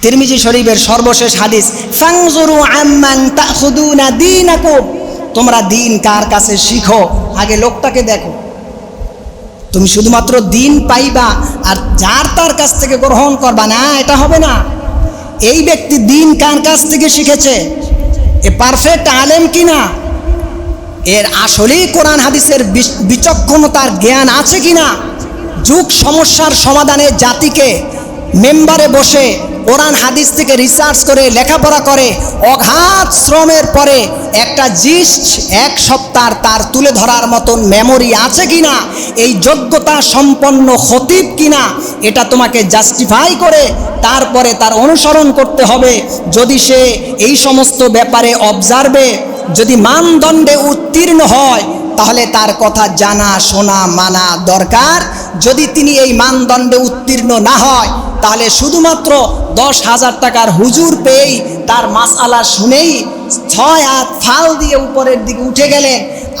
তিরমিজি শরীফের সর্বশেষ হাদিস, ফানজুরু আম্মান তাখুদুনা দীনাকুম, তোমরা দিন কার কাছে শিখো, আগে লোকটাকে দেখো। তুমি শুধুমাত্র দিন পাইবা আর যার তার কাছ থেকে গ্রহণ করবা না, এটা হবে না। এই ব্যক্তি দিন কার কাছ থেকে শিখেছে, এ পারফেক্ট আলেম কিনা, এর আসলেই কোরআন হাদিসের বিচক্ষণতার জ্ঞান আছে কিনা, যুগ সমস্যার সমাধানে জাতিকে মেম্বারে বসে কোরআন হাদিস থেকে রিসার্চ করে লেখাপড়া করে অগাধ শ্রমের পরে একটা জিস্ট এক সপ্তাহ তার তুলে ধরার মতন মেমোরি আছে কিনা, এই যোগ্যতা সম্পন্ন খতিব কিনা, এটা তোমাকে জাস্টিফাই করে তারপরে তার অনুসরণ করতে হবে। যদি সে এই সমস্ত ব্যাপারে অবজার্ভে যদি মানদণ্ডে উত্তীর্ণ হয়, তাহলে তার কথা জানা শোনা মানা দরকার। যদি তিনি এই মানদণ্ডে উত্তীর্ণ না হয়, তাহলে শুধুমাত্র 10,000 টাকার হুজুর পেয়েই তার মাসআলা শুনেই 6 হাত ফাল দিয়ে উপরের দিকে উঠে গেলেন,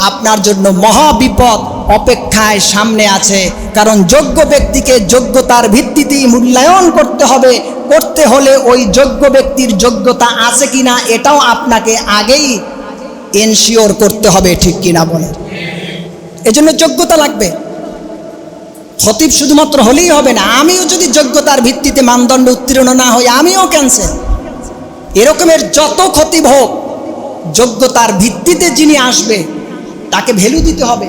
আপনার জন্য মহা বিপদ অপেক্ষায় সামনে আছে। কারণ যোগ্য ব্যক্তিকে যোগ্যতার ভিত্তিতেই মূল্যায়ন করতে হবে। করতে হলে ওই যোগ্য ব্যক্তির যোগ্যতা আছে কিনা এটাও আপনাকে আগেই এনশিওর করতে হবে, ঠিক কিনা বলেন? এজন্য যোগ্যতা লাগবে। খতিব শুধুমাত্র হলেই হবে না, আমিও যদি যোগ্যতার ভিত্তিতে মানদণ্ডে উত্তীর্ণ না হই, আমিও ক্যান্সেল। এরকমের যত খতিব হোক, যোগ্যতার ভিত্তিতে যিনি আসবে তাকে ভ্যালু দিতে হবে।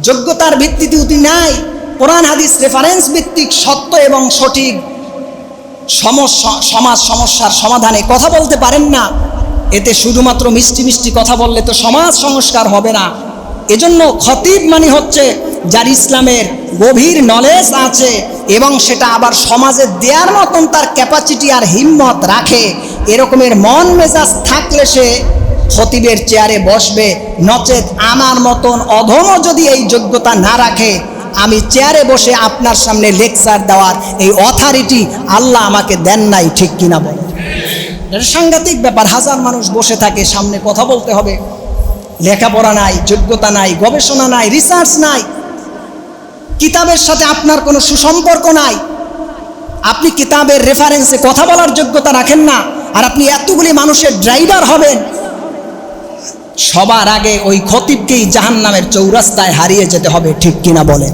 যোগ্যতার ভিত্তিতে উনি নাই, কোরআন হাদিস রেফারেন্স ভিত্তিক সত্য এবং সঠিক সমাজ সমস্যার সমাধানে কথা বলতে পারেন না, এতে শুধুমাত্র মিষ্টি মিষ্টি কথা বললে তো সমাজ সংস্কার হবে না। এজন্য খতিব মানে হচ্ছে যার ইসলামের গভীর নলেজ আছে এবং সেটা আবার সমাজে দেওয়ার মতন তার ক্যাপাসিটি আর হিম্মত রাখে, এরকমের মন মেজাজ থাকলে সে খতিবের চেয়ারে বসবে। নচেত আমার মতন অধমও যদি এই যোগ্যতা না রাখে, আমি চেয়ারে বসে আপনার সামনে লেকচার দেওয়ার এই অথরিটি আল্লাহ আমাকে দেন নাই, ঠিক কিনা বলে? এটা সাংঘাতিক ব্যাপার। হাজার মানুষ বসে থাকে, সামনে কথা বলতে হবে, লেখাপড়া নাই, যোগ্যতা নাই, গবেষণা নাই, রিসার্চ নাই, কিতাবের সাথে আপনার কোনো সুসম্পর্ক নাই, আপনি কিতাবের রেফারেন্সে কথা বলার যোগ্যতা রাখেন না, আর আপনি এতগুলি মানুষের ড্রাইভার হবেন। সবার আগে ওই খতিবকেই জাহান্নামের চৌরাস্তায় হারিয়ে যেতে হবে, ঠিক কিনা বলেন?